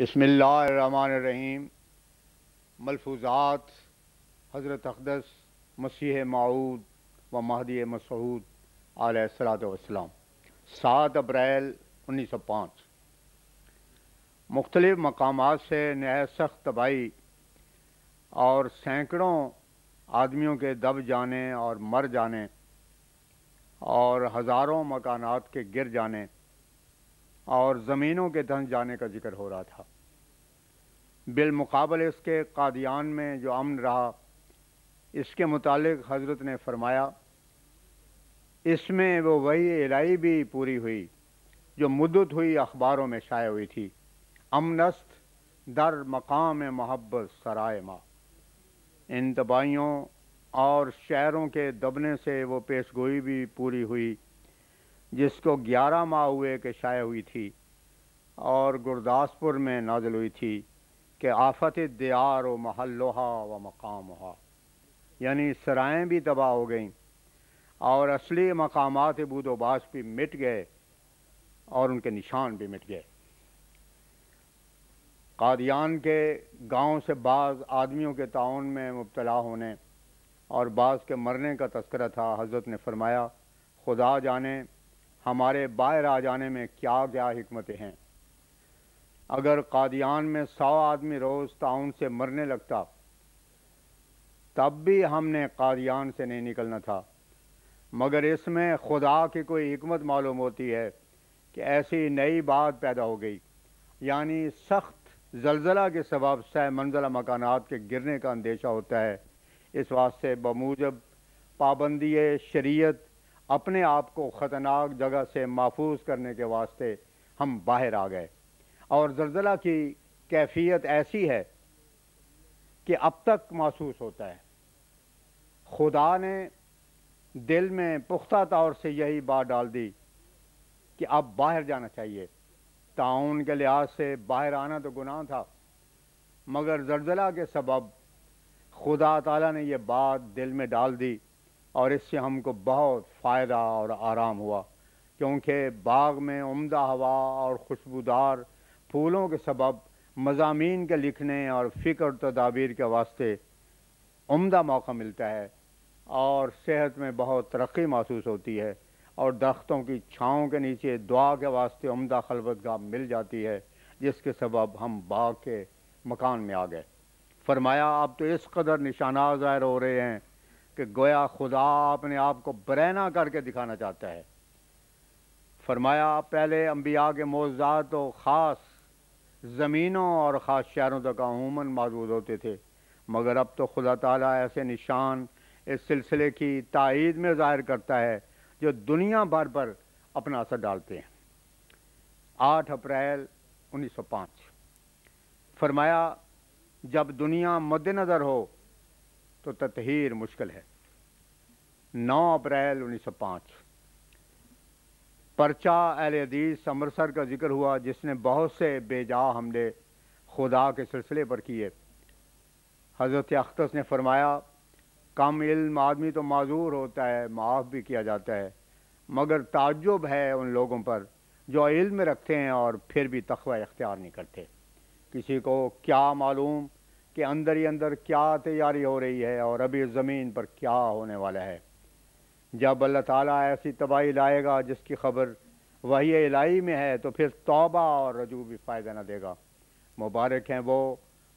بسم اللہ الرحمن الرحیم۔ ملفوظات حضرت اقدس مسیح موعود و مہدی مسعود علیہ الصلوۃ والسلام، 7 اپریل 1905۔ مختلف مقامات سے نہایت سخت تباہی اور سینکڑوں آدمیوں کے دب جانے اور مر جانے اور ہزاروں مکانات کے گر جانے اور زمینوں کے دھنس جانے کا ذکر ہو رہا تھا۔ بالمقابل اس کے قادیان میں جو امن رہا، اس کے متعلق حضرت نے فرمایا، اس میں وہ وحی الہی بھی پوری ہوئی جو مدت ہوئی اخباروں میں شائع ہوئی تھی، امن است در مقام محبت سرائے ماں۔ ان تباہیوں اور شہروں کے دبنے سے وہ پیشگوئی بھی پوری ہوئی جس کو 11 ماہ ہوئے کہ شائع ہوئی تھی اور گرداسپور میں نازل ہوئی تھی کہ آفت دیار و محلوہا و مقامہا، یعنی سرائیں بھی تباہ ہو گئیں اور اصلی مقامات بود و باش بھی مٹ گئے اور ان کے نشان بھی مٹ گئے۔ قادیان کے گاؤں سے بعض آدمیوں کے تعاون میں مبتلا ہونے اور بعض کے مرنے کا تذکرہ تھا۔ حضرت نے فرمایا، خدا جانے ہمارے باہر آ جانے میں کیا کیا حکمتیں ہیں۔ اگر قادیان میں 100 آدمی روز تعاون سے مرنے لگتا تب بھی ہم نے قادیان سے نہیں نکلنا تھا، مگر اس میں خدا کی کوئی حکمت معلوم ہوتی ہے کہ ایسی نئی بات پیدا ہو گئی، یعنی سخت زلزلہ کے سبب سہ منزلہ مکانات کے گرنے کا اندیشہ ہوتا ہے۔ اس واسطے بموجب پابندی شریعت اپنے آپ کو خطرناک جگہ سے محفوظ کرنے کے واسطے ہم باہر آ گئے، اور زلزلہ کی کیفیت ایسی ہے کہ اب تک محسوس ہوتا ہے۔ خدا نے دل میں پختہ طور سے یہی بات ڈال دی کہ اب باہر جانا چاہیے۔ تعاون کے لحاظ سے باہر آنا تو گناہ تھا، مگر زلزلہ کے سبب خدا تعالیٰ نے یہ بات دل میں ڈال دی اور اس سے ہم کو بہت فائدہ اور آرام ہوا، کیونکہ باغ میں عمدہ ہوا اور خوشبودار پھولوں کے سبب مضامین کے لکھنے اور فکر تدابیر کے واسطے عمدہ موقع ملتا ہے، اور صحت میں بہت ترقی محسوس ہوتی ہے، اور درختوں کی چھاؤں کے نیچے دعا کے واسطے عمدہ خلوت گاہ مل جاتی ہے، جس کے سبب ہم باغ کے مکان میں آ گئے۔ فرمایا، اب تو اس قدر نشانات ظاہر ہو رہے ہیں کہ گویا خدا اپنے آپ کو برہنہ کر کے دکھانا چاہتا ہے۔ فرمایا، پہلے انبیاء کے معجزات تو خاص زمینوں اور خاص شہروں تک عموماً محدود ہوتے تھے، مگر اب تو خدا تعالیٰ ایسے نشان اس سلسلے کی تائید میں ظاہر کرتا ہے جو دنیا بھر پر اپنا اثر ڈالتے ہیں۔ 8 اپریل 1905۔ فرمایا، جب دنیا مد نظر ہو تو تطہیر مشکل ہے۔ 9 اپریل 1905۔ پرچہ اہل حدیث امرتسر کا ذکر ہوا جس نے بہت سے بے جا حملے خدا کے سلسلے پر کیے۔ حضرت اقدس نے فرمایا، کم علم آدمی تو معذور ہوتا ہے، معاف بھی کیا جاتا ہے، مگر تعجب ہے ان لوگوں پر جو علم رکھتے ہیں اور پھر بھی تقوی اختیار نہیں کرتے۔ کسی کو کیا معلوم کہ اندر ہی اندر کیا تیاری ہو رہی ہے اور ابھی زمین پر کیا ہونے والا ہے۔ جب اللہ تعالیٰ ایسی تباہی لائے گا جس کی خبر وحی الہی میں ہے تو پھر توبہ اور رجوع بھی فائدہ نہ دے گا۔ مبارک ہیں وہ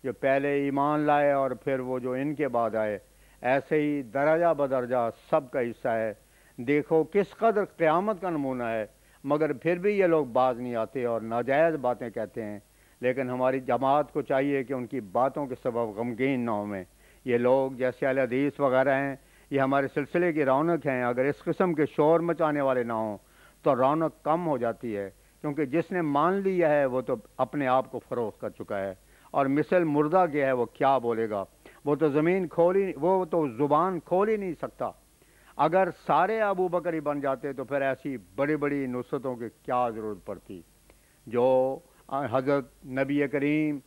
جو پہلے ایمان لائے اور پھر وہ جو ان کے بعد آئے، ایسے ہی درجہ بدرجہ سب کا حصہ ہے۔ دیکھو کس قدر قیامت کا نمونہ ہے، مگر پھر بھی یہ لوگ باز نہیں آتے اور ناجائز باتیں کہتے ہیں۔ لیکن ہماری جماعت کو چاہیے کہ ان کی باتوں کے سبب غمگین نہ ہوئیں۔ یہ لوگ جیسے اہل حدیث وغیرہ ہیں، یہ ہمارے سلسلے کی رونق ہیں۔ اگر اس قسم کے شور مچانے والے نہ ہوں تو رونق کم ہو جاتی ہے، کیونکہ جس نے مان لیا ہے وہ تو اپنے آپ کو فروخت کر چکا ہے، اور مثل مردہ کے ہے وہ کیا بولے گا، وہ تو زبان کھول ہی نہیں سکتا۔ اگر سارے ابو بکر ہی بن جاتے تو پھر ایسی بڑی بڑی نصرتوں کی کیا ضرورت پڑتی جو حضرت نبی کریم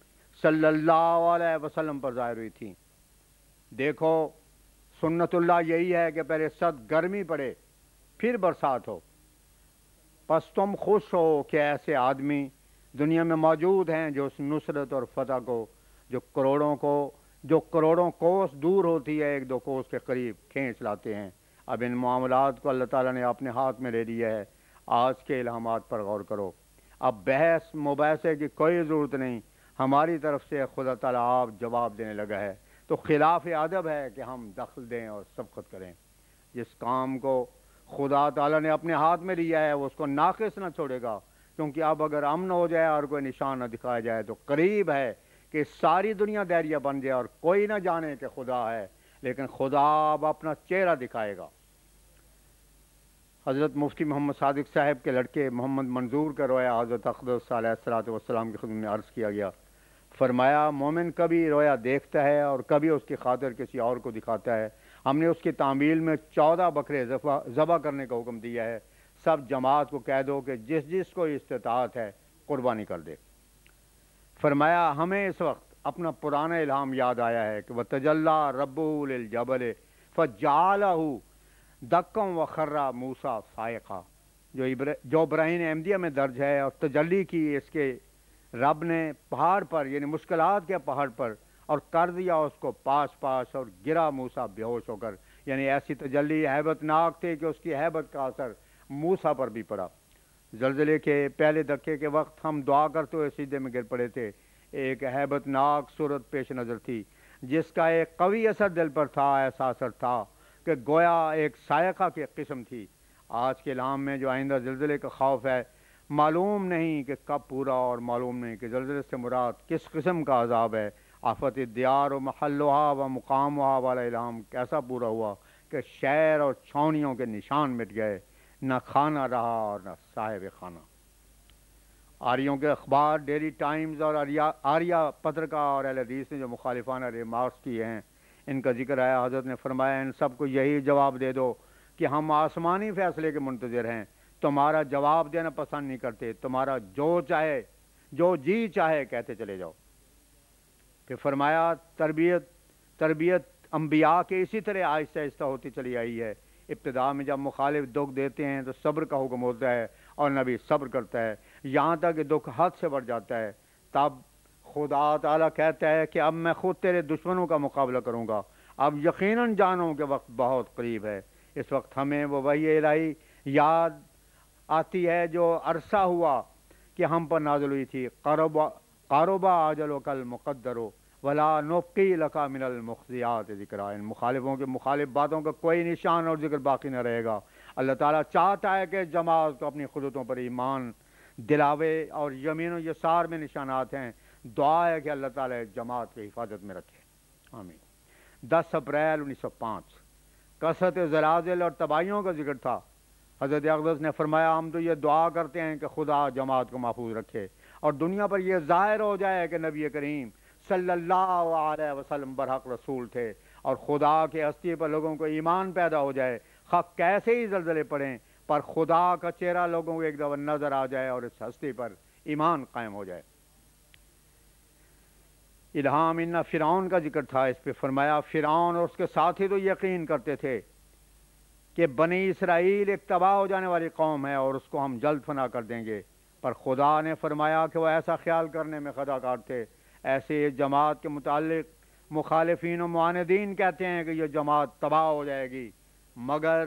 صلی اللہ علیہ وسلم پر ظاہر ہوئی تھی۔ دیکھو سنت اللہ یہی ہے کہ پہلے سخت گرمی پڑے پھر برسات ہو، پس تم خوش ہو کہ ایسے آدمی دنیا میں موجود ہیں جو اس نصرت اور فتح کو جو کروڑوں کوس دور ہوتی ہے 1-2 کوس کے قریب کھینچ لاتے ہیں۔ اب ان معاملات کو اللہ تعالیٰ نے اپنے ہاتھ میں لے لیا ہے۔ آج کے الہامات پر غور کرو۔ اب بحث مباحثے کی کوئی ضرورت نہیں، ہماری طرف سے خدا تعالیٰ آپ جواب دینے لگا ہے، تو خلاف ادب ہے کہ ہم دخل دیں اور سبقت کریں۔ جس کام کو خدا تعالیٰ نے اپنے ہاتھ میں لیا ہے وہ اس کو ناقص نہ چھوڑے گا، کیونکہ اب اگر امن ہو جائے اور کوئی نشان نہ دکھایا جائے تو قریب ہے کہ ساری دنیا دائریہ بن جائے اور کوئی نہ جانے کہ خدا ہے، لیکن خدا اب اپنا چہرہ دکھائے گا۔ حضرت مفتی محمد صادق صاحب کے لڑکے محمد منظور کا رویا حضرت اقدس علیہ الصلوۃ والسلام کی خدمت میں عرض کیا گیا۔ فرمایا مومن کبھی رویا دیکھتا ہے اور کبھی اس کی خاطر کسی اور کو دکھاتا ہے۔ ہم نے اس کی تعمیل میں 14 بکرے ذبح کرنے کا حکم دیا ہے۔ سب جماعت کو کہہ دو کہ جس جس کو استطاعت ہے قربانی کر دے۔ فرمایا ہمیں اس وقت اپنا پرانا الہام یاد آیا ہے کہ وَتَجَلَّى رَبُّهُ لِلْجَبَلِ فَجَعَلَهُ دَكًّا وَخَرَّ مُوسَىٰ صَاعِقًا، جو براہین احمدیہ میں درج ہے، اور تجلی کی اس کے رب نے پہاڑ پر یعنی مشکلات کے پہاڑ پر اور کر دیا اس کو پاس اور گرا موسیٰ بے ہوش ہو کر، یعنی ایسی تجلی ہیبت ناک تھی کہ اس کی ہیبت کا اثر موسیٰ پر بھی پڑا۔ زلزلے کے پہلے دھکے کے وقت ہم دعا کرتے ہوئے سیدھے میں گر پڑے تھے۔ ایک ہیبت ناک صورت پیش نظر تھی جس کا ایک قوی اثر دل پر تھا، ایسا اثر تھا کہ گویا ایک صاعقہ کی قسم تھی۔ آج کے الہام میں جو آئندہ زلزلے کا خوف ہے، معلوم نہیں کہ کب پورا، اور معلوم نہیں کہ زلزلے سے مراد کس قسم کا عذاب ہے۔ آفت دیار و محلوہا و مقامہا والا الہام کیسا پورا ہوا کہ شہر اور چھاؤنیوں کے نشان مٹ گئے، نہ کھانا رہا اور نہ صاحب خانہ۔ آریوں کے اخبار ڈیلی ٹائمز اور آریہ پترکا اور اہل حدیث نے جو مخالفانہ ریمارکس کیے ہیں، ان کا ذکر آیا۔ حضرت نے فرمایا ان سب کو یہی جواب دے دو کہ ہم آسمانی فیصلے کے منتظر ہیں، تمہارا جواب دینا پسند نہیں کرتے، تمہارا جو جی چاہے کہتے چلے جاؤ۔ پھر فرمایا تربیت انبیاء کے اسی طرح آہستہ آہستہ ہوتی چلی آئی ہے۔ ابتدا میں جب مخالف دکھ دیتے ہیں تو صبر کا حکم ہوتا ہے اور نبی صبر کرتا ہے، یہاں تک کہ دکھ حد سے بڑھ جاتا ہے۔ تب خدا تعالیٰ کہتا ہے کہ اب میں خود تیرے دشمنوں کا مقابلہ کروں گا، اب یقیناً جانو کہ وقت بہت قریب ہے۔ اس وقت ہمیں وہ وحی الہی یاد آتی ہے جو عرصہ ہوا کہ ہم پر نازل ہوئی تھی۔ قاربا اجلک المقدر ولا نبقی لک من المخزیات ذکرا۔ ان مخالفوں کے مخالف باتوں کا کوئی نشان اور ذکر باقی نہ رہے گا۔ اللہ تعالیٰ چاہتا ہے کہ جماعت کو اپنی قدرتوں پر ایمان دلاوے، اور یمین و یسار میں نشانات ہیں۔ دعا ہے کہ اللہ تعالیٰ جماعت کی حفاظت میں رکھے، آمین۔ 10 اپریل 1905 کثرت زلازل اور تباہیوں کا ذکر تھا۔ حضرت اقدس نے فرمایا ہم تو یہ دعا کرتے ہیں کہ خدا جماعت کو محفوظ رکھے اور دنیا پر یہ ظاہر ہو جائے کہ نبی کریم صلی اللہ علیہ وسلم برحق رسول تھے، اور خدا کے ہستی پر لوگوں کو ایمان پیدا ہو جائے، خواہ کیسے ہی زلزلے پڑیں، پر خدا کا چہرہ لوگوں کو ایک دفعہ نظر آ جائے اور اس ہستی پر ایمان قائم ہو جائے۔ الہام ان فرعون کا ذکر تھا۔ اس پہ فرمایا فرعون اور اس کے ساتھی تو یقین کرتے تھے کہ بنی اسرائیل ایک تباہ ہو جانے والی قوم ہے اور اس کو ہم جلد فنا کر دیں گے، پر خدا نے فرمایا کہ وہ ایسا خیال کرنے میں خطا کار تھے۔ ایسے جماعت کے متعلق مخالفین و معاندین کہتے ہیں کہ یہ جماعت تباہ ہو جائے گی، مگر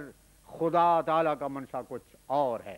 خدا تعالیٰ کا منشا کچھ اور ہے۔